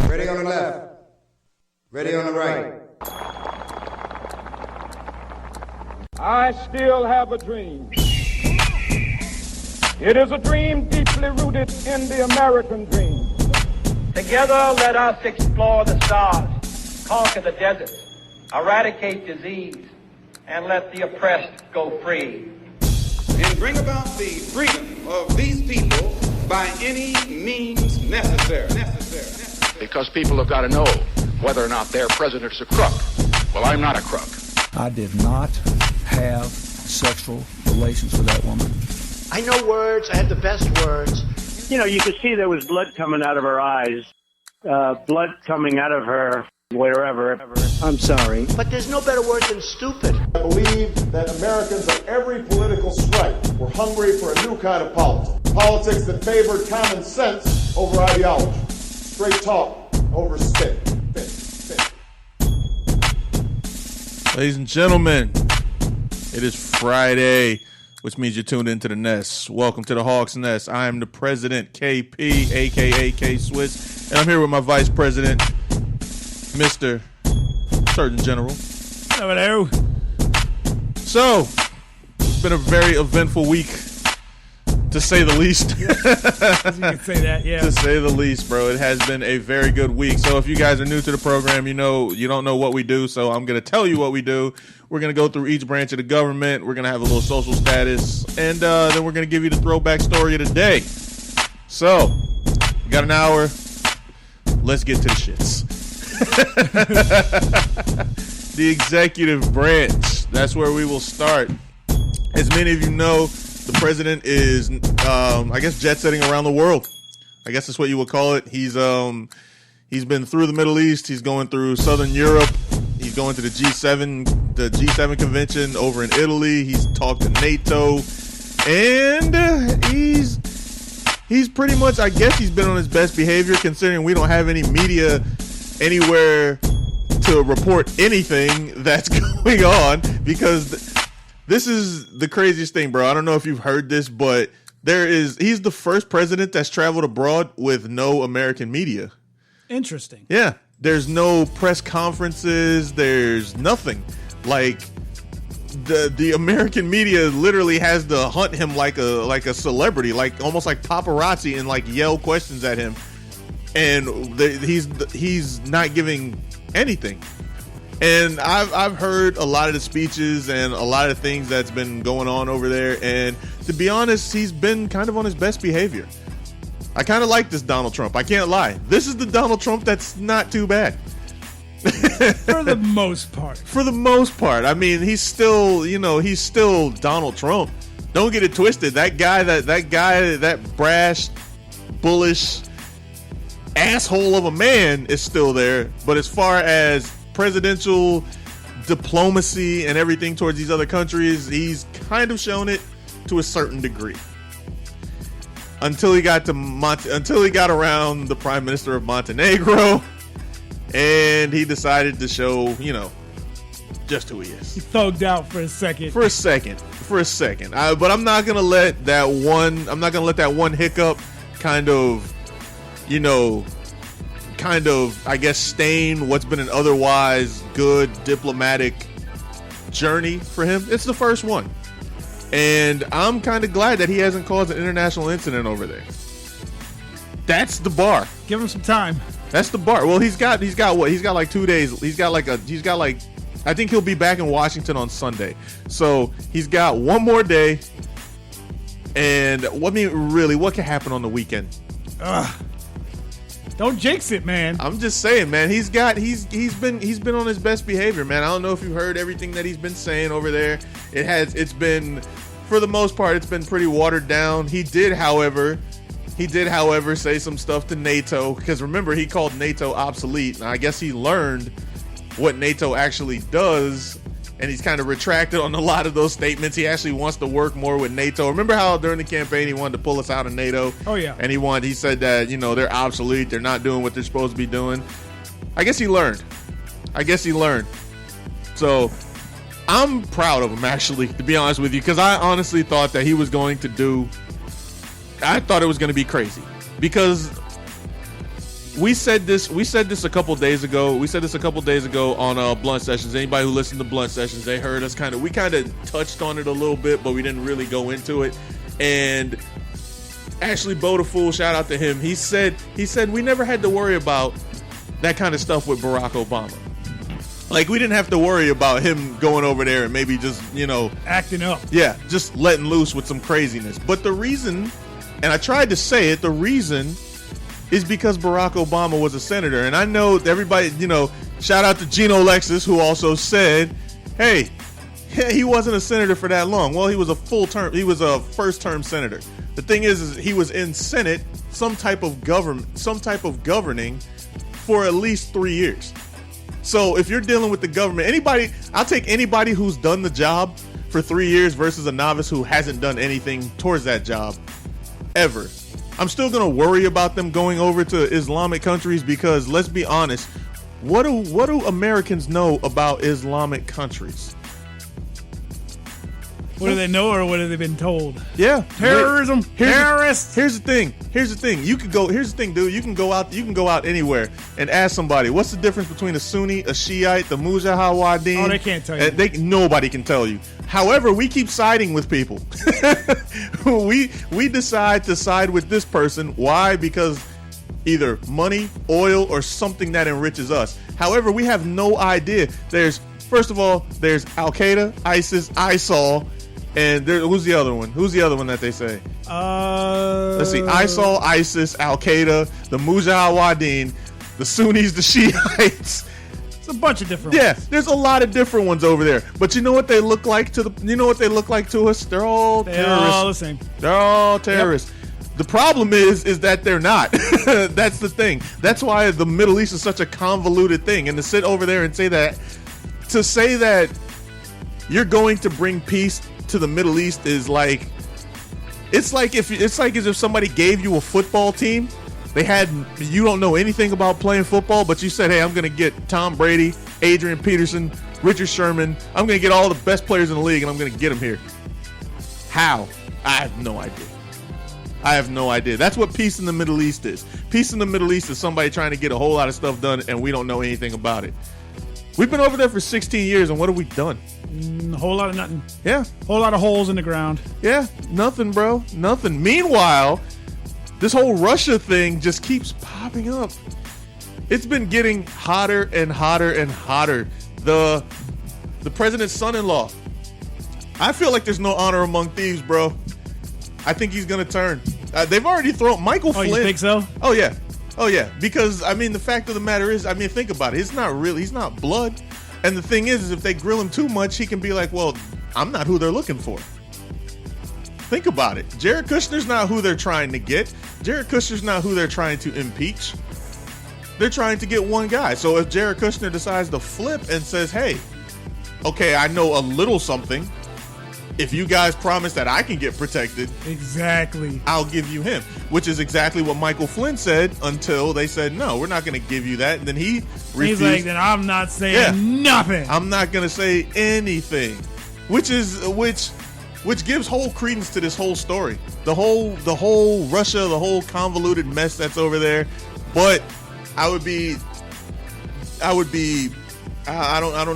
Ready on the left. Ready on the right. I still have a dream. It is a dream deeply rooted in the American dream. Together, let us explore the stars, conquer the deserts, eradicate disease, and let the oppressed go free. And bring about the freedom of these people by any means necessary. Because people have got to know whether or not their president's a crook. Well, I'm not a crook. I did not have sexual relations with that woman. I know words. I had the best words. You know, you could see there was blood coming out of her eyes, blood coming out of her wherever. I'm sorry. But there's no better word than stupid. I believe that Americans of every political stripe were hungry for a new kind of politics. Politics that favored common sense over ideology. Straight talk over spit. Ladies and gentlemen, it is Friday, which means you're tuned into the Nest. Welcome to the Hawks Nest. I am the president, KP, a.k.a. K-Swiss, and I'm here with my vice president, Mr. Surgeon General. Hello. So, it's been a very eventful week, to say the least. You can say that, yeah. To say the least, bro. It has been a very good week. So if you guys are new to the program, you don't know what we do, so I'm going to tell you what we do. We're going to go through each branch of the government. We're going to have a little social status, and then we're going to give you the throwback story of the day. So, we got an hour. Let's get to the shits. The executive branch. That's where we will start. As many of you know, the president is, I guess, jet setting around the world. I guess that's what you would call it. He's been through the Middle East. He's going through Southern Europe. He's going to the G7 convention over in Italy. He's talked to NATO, and he's pretty much, I guess, he's been on his best behavior considering we don't have any media anywhere to report anything that's going on, because this is the craziest thing, bro. I don't know if you've heard this, but he's the first president that's traveled abroad with no American media. Interesting. Yeah. There's no press conferences. There's nothing. Like, the American media literally has to hunt him like a celebrity, like almost like paparazzi, and like yell questions at him. And he's not giving anything. And I've heard a lot of the speeches and a lot of things that's been going on over there. And to be honest, he's been kind of on his best behavior. I kind of like this Donald Trump. I can't lie. This is the Donald Trump that's not too bad. For the most part. For the most part. I mean, he's still Donald Trump. Don't get it twisted. That guy, that brash, bullish asshole of a man is still there. But as far as presidential diplomacy and everything towards these other countries, he's kind of shown it to a certain degree. Until he got around the Prime Minister of Montenegro, and he decided to show, just who he is. He thugged out for a second. But I'm not gonna let that one hiccup kind of, I guess, stain what's been an otherwise good diplomatic journey for him. It's the first one. And I'm kind of glad that he hasn't caused an international incident over there. That's the bar. Give him some time. That's the bar. Well, he's got what? He's got like 2 days. I think he'll be back in Washington on Sunday. So he's got one more day. And what could happen on the weekend? Don't jinx it, man. I'm just saying, man. He's been on his best behavior, man. I don't know if you've heard everything that he's been saying over there. It's been, for the most part, it's been pretty watered down. He did, however, say some stuff to NATO, because remember, he called NATO obsolete, and I guess he learned what NATO actually does, and he's kind of retracted on a lot of those statements. He actually wants to work more with NATO. Remember how during the campaign he wanted to pull us out of NATO? Oh, yeah. And he said that, they're obsolete, they're not doing what they're supposed to be doing. I guess he learned. So I'm proud of him, actually, to be honest with you, because I honestly thought that he was going to do. I thought it was going to be crazy because we said this a couple days ago. We said this a couple days ago on Blunt Sessions. Anybody who listened to Blunt Sessions, they heard us we kind of touched on it a little bit, but we didn't really go into it. And Ashley Bodafool, shout out to him. He said we never had to worry about that kind of stuff with Barack Obama. Like, we didn't have to worry about him going over there and maybe just, acting up. Yeah, just letting loose with some craziness. But the reason, and I tried to say it, the reason is because Barack Obama was a senator. And I know everybody, shout out to Gino Lexus, who also said, hey, he wasn't a senator for that long. Well, he was a first-term senator. The thing is he was in Senate, some type of governing for at least 3 years. So if you're dealing with the government, I'll take anybody who's done the job for 3 years versus a novice who hasn't done anything towards that job ever. I'm still going to worry about them going over to Islamic countries because, let's be honest, what do Americans know about Islamic countries? What do they know, or what have they been told? Yeah, terrorism, terrorists. Here's the thing. Here's the thing, dude. You can go out anywhere and ask somebody what's the difference between a Sunni, a Shiite, the Mujahideen. Oh, they can't tell you. Nobody can tell you. However, we keep siding with people. we decide to side with this person. Why? Because either money, oil, or something that enriches us. However, we have no idea. First of all, there's Al Qaeda, ISIS, ISIL. And who's the other one? Who's the other one that they say? Let's see. ISIL, ISIS, Al Qaeda, the Mujahideen, the Sunnis, the Shiites. It's a bunch of different ones. There's a lot of different ones over there. But you know what they look like to us? They're all terrorists. All the same. They're all terrorists. Yep. The problem is that they're not. That's the thing. That's why the Middle East is such a convoluted thing. And to sit over there and say that you're going to bring peace to the Middle East is like, it's like as if somebody gave you a football team. You don't know anything about playing football, but you said, hey, I'm going to get Tom Brady, Adrian Peterson, Richard Sherman. I'm going to get all the best players in the league, and I'm going to get them here. How? I have no idea. That's what peace in the Middle East is. Peace in the Middle East is somebody trying to get a whole lot of stuff done, and we don't know anything about it. We've been over there for 16 years, and what have we done? A whole lot of nothing. Yeah. Whole lot of holes in the ground. Yeah, nothing, bro. Nothing. Meanwhile, this whole Russia thing just keeps popping up. It's been getting hotter and hotter and hotter. The president's son-in-law. I feel like there's no honor among thieves, bro. I think he's going to turn. They've already thrown Michael Flynn. Oh, you think so? Oh, yeah. Because, the fact of the matter is, think about it. He's not blood. And the thing is if they grill him too much, he can be like, well, I'm not who they're looking for. Think about it. Jared Kushner's not who they're trying to get. Jared Kushner's not who they're trying to impeach. They're trying to get one guy. So if Jared Kushner decides to flip and says, hey, okay, I know a little something. If you guys promise that I can get protected, exactly, I'll give you him, which is exactly what Michael Flynn said until they said, no, we're not going to give you that. And then he refused. He's like, then I'm not saying nothing. I'm not going to say anything, which gives whole credence to this whole story. The whole Russia, the whole convoluted mess that's over there. But I don't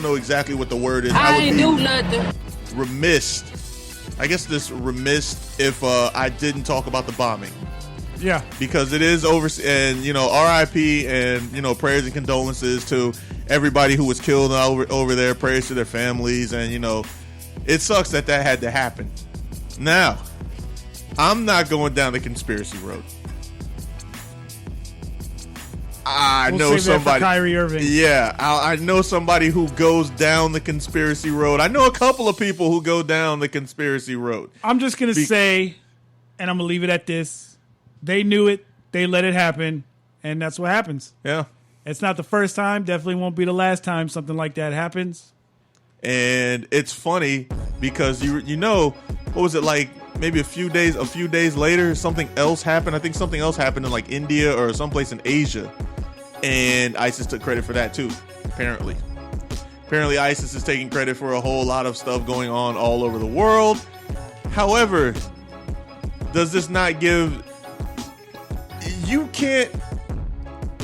know exactly what the word is. I ain't do nothing. Remiss. I guess this remiss if I didn't talk about the bombing. Yeah. Because it is over, and RIP, and prayers and condolences to everybody who was killed over there. Prayers to their families, and it sucks that had to happen. Now, I'm not going down the conspiracy road. I know somebody. Kyrie Irving. Yeah, I know somebody who goes down the conspiracy road. I know a couple of people who go down the conspiracy road. I'm just gonna say, and I'm gonna leave it at this: they knew it, they let it happen, and that's what happens. Yeah, it's not the first time. Definitely won't be the last time something like that happens. And it's funny because what was it like? Maybe a few days later, something else happened. I think something else happened in like India or someplace in Asia. And ISIS took credit for that too, apparently. Apparently, ISIS is taking credit for a whole lot of stuff going on all over the world. However, does this not give...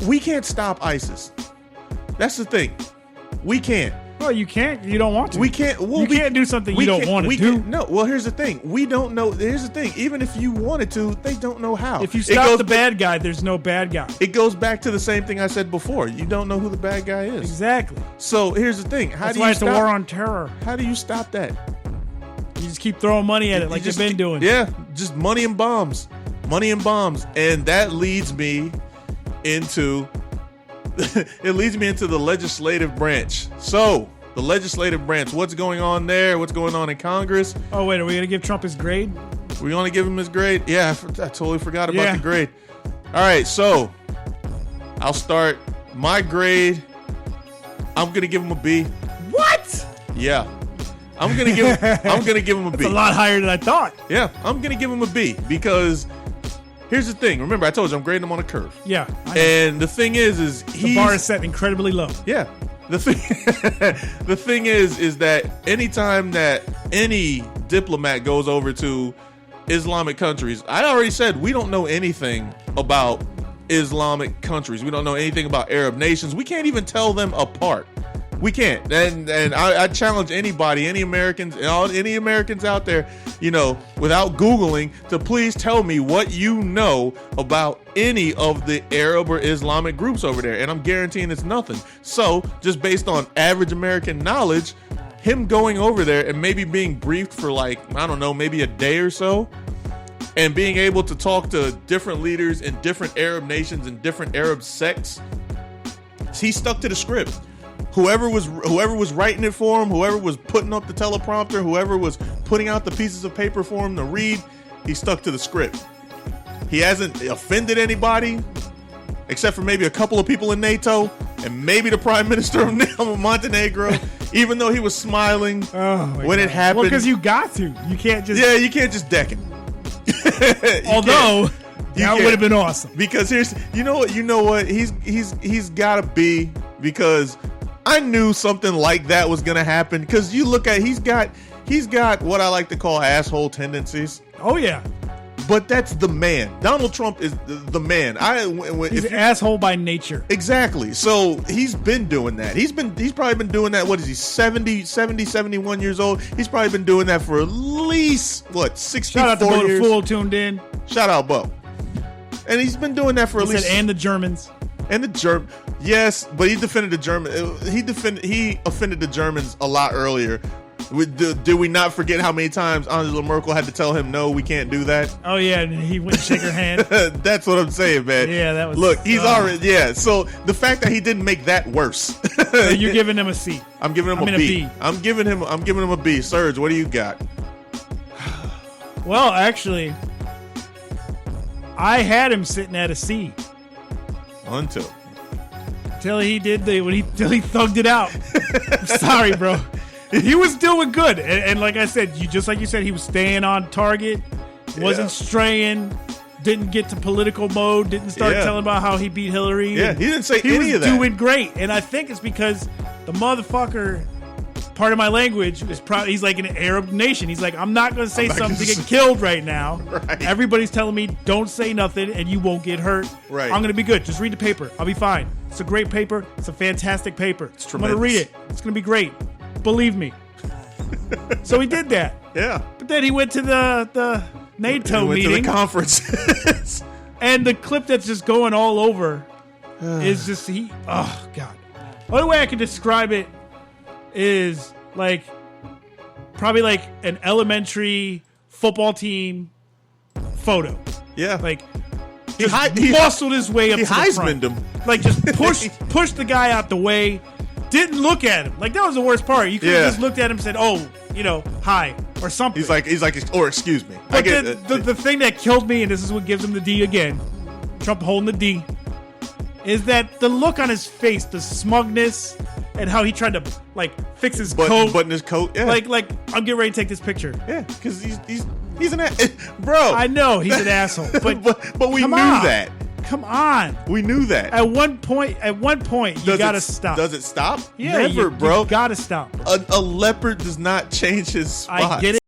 We can't stop ISIS. That's the thing. We can't. Well, you can't. You don't want to. We can't. Well, you can't do something you don't want to do. No. Well, here's the thing. We don't know. Here's the thing. Even if you wanted to, they don't know how. If you stop the bad guy, there's no bad guy. It goes back to the same thing I said before. You don't know who the bad guy is. Exactly. So here's the thing. That's why it's a war on terror. How do you stop that? You just keep throwing money at it like you've been doing. Yeah, just money and bombs. Money and bombs. And that leads me into... it leads me into the legislative branch. So, the legislative branch, what's going on there? What's going on in Congress? Oh, wait, are we going to give Trump his grade? We're going to give him his grade? Yeah, I totally forgot about the grade. All right, so I'll start. My grade, I'm going to give him a B. What? Yeah. I'm going to give him a B. That's a lot higher than I thought. Yeah, I'm going to give him a B because... Here's the thing. Remember, I told you I'm grading him on a curve. Yeah. And the thing is the bar is set incredibly low. Yeah. The thing is that anytime that any diplomat goes over to Islamic countries, I already said we don't know anything about Islamic countries. We don't know anything about Arab nations. We can't even tell them apart. We can't. And I challenge anybody, any Americans out there, without Googling, to please tell me what you know about any of the Arab or Islamic groups over there. And I'm guaranteeing it's nothing. So just based on average American knowledge, him going over there and maybe being briefed for maybe a day or so, and being able to talk to different leaders in different Arab nations and different Arab sects, he stuck to the script. Whoever was writing it for him, whoever was putting up the teleprompter, whoever was putting out the pieces of paper for him to read, he stuck to the script. He hasn't offended anybody, except for maybe a couple of people in NATO and maybe the Prime Minister of Montenegro, even though he was smiling when it happened. Well, because you got to. You can't just... Yeah, you can't just deck him. Although... That would have been awesome. Because here's... You know what? He's got to be... Because... I knew something like that was gonna happen because you look at he's got what I like to call asshole tendencies. Oh yeah, but that's the man. Donald Trump is the man. He's an asshole by nature. Exactly. So he's been doing that. He's probably been doing that. What is he? 71 years old. He's probably been doing that for at least 64 Shout out to Bo years. The Fool tuned in. Shout out Bo. And he's been doing that for at least. And the Germans. And the German, yes, but he defended the German. He offended the Germans a lot earlier. Did we not forget how many times Angela Merkel had to tell him no, we can't do that? Oh yeah, and he wouldn't shake her hand. That's what I'm saying, man. Yeah, that was. Look, he's already So the fact that he didn't make that worse. So you're giving him a C. I'm giving him a B. I'm giving him a B. Serg, what do you got? Well, actually, I had him sitting at a C. Until he did till he thugged it out. Sorry, bro. He was doing good, and like I said, like you said, he was staying on target, wasn't straying, didn't get to political mode, didn't start telling about how he beat Hillary. Yeah, he didn't say any of that. He was doing great, and I think it's because the motherfucker. Part of my language is probably he's like an Arab nation. He's like, I'm not going to say something to get killed right now. Right. Everybody's telling me don't say nothing and you won't get hurt. Right. I'm going to be good. Just read the paper. I'll be fine. It's a great paper. It's a fantastic paper. It's I'm going to read it. It's going to be great. Believe me. So he did that. Yeah. But then he went to the NATO meeting. To the conference. And the clip that's just going all over is just oh God. The only way I can describe it is probably like an elementary football team photo. Yeah. Like he muscled his way up to the front. Him. Like just pushed the guy out the way. Didn't look at him. Like that was the worst part. You could have just looked at him and said, "Oh, hi," or something. He's like, or excuse me. But the thing that killed me, and this is what gives him the D again, Trump holding the D, is that the look on his face, the smugness, and how he tried to fix his coat, button his coat. Yeah. Like I'm getting ready to take this picture. Yeah, because he's an bro. I know he's an asshole, but we knew that. Come on. We knew that. At one point, you gotta stop. Does it stop? Yeah, Never, bro. You gotta stop. A leopard does not change his spots. I get it.